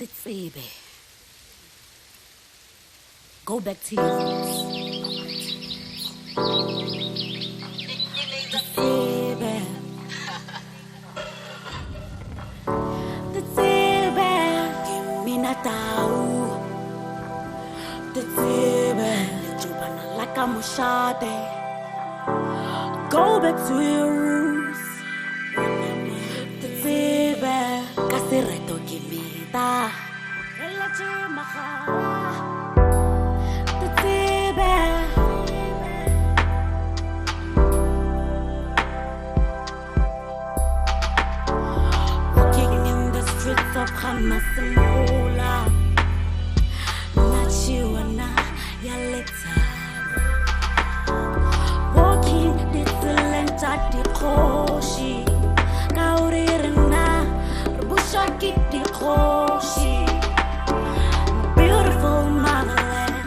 baby. Go back to your roots. Baby. Baby. Mina tau. Baby. Jubana like I'm a shade. Go back to your roots. Baby. Kasireto kimita. Walking in the streets of Hamasimula, Nachiwana Yaleta. Walking this land at the Koshi, Kauririna, Bushaki the Koshi. Beautiful motherland,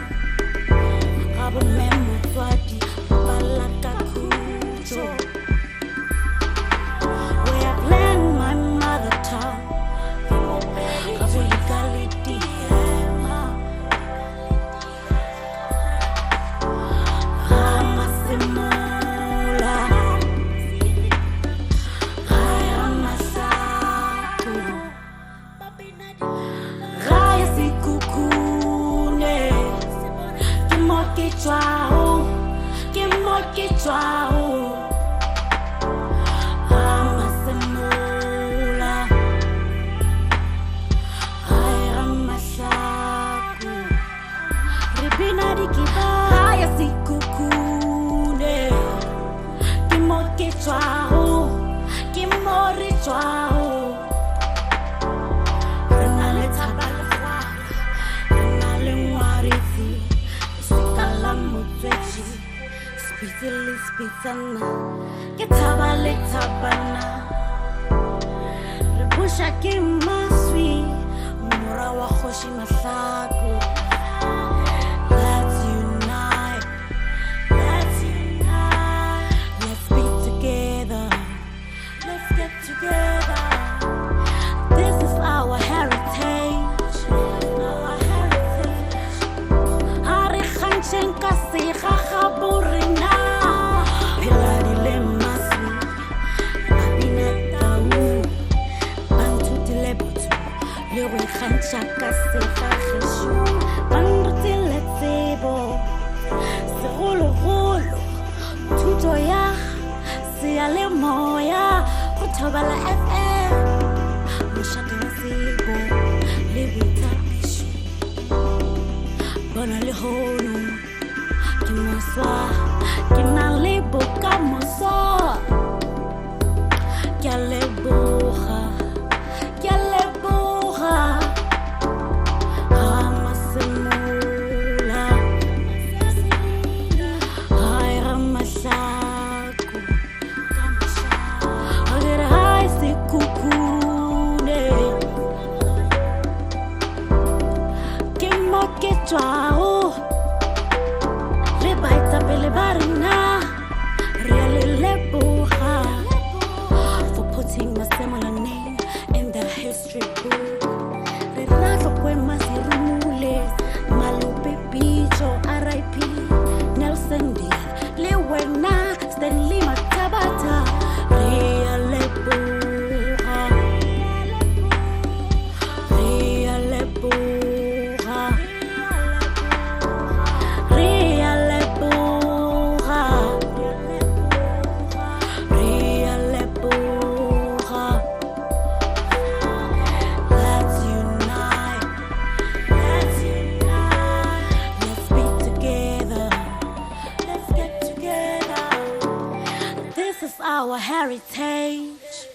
Abumemu Twadi, Balaka Kujo. Where I've learned my mother tongue, Kavilikaliti, Hamasimula, Hayamasaku, Raya Sikukune, Kimoki Chwao, Kimoki Chwao. Haya sikukune, kimoke chwao, kimori chwao. Renale tabalwa, renale ngwarisi, isikala mutwechi, spitili spitana, ketabale tabana. Rebusha kimaswi, mura wa khoshi masaku. This is our heritage. Hari khanchen kasi khaburina. Pilari le maswi, babina tau. Bantu dilebutu, lewe khancha kasi khishu. Bantu diletsebo, segolo golo, tuto ya, siale moya. Kutobala FM, Mushaka Sibo, Libita Bishu, Bona Lihono, Kimoswa, Kinalibo Kamoso, Kaleboha, Kaleboha, Hamasimula, Hayamasaku. Chwao, rebaita pele barina, really lebuha, for putting my similar name in the history book. Relato poemas y rumores, Malupe Bicho, R.I.P. Nelson Diaz, Lewena, Stanley Matabata, real lebuha, real lebuha. This is our heritage.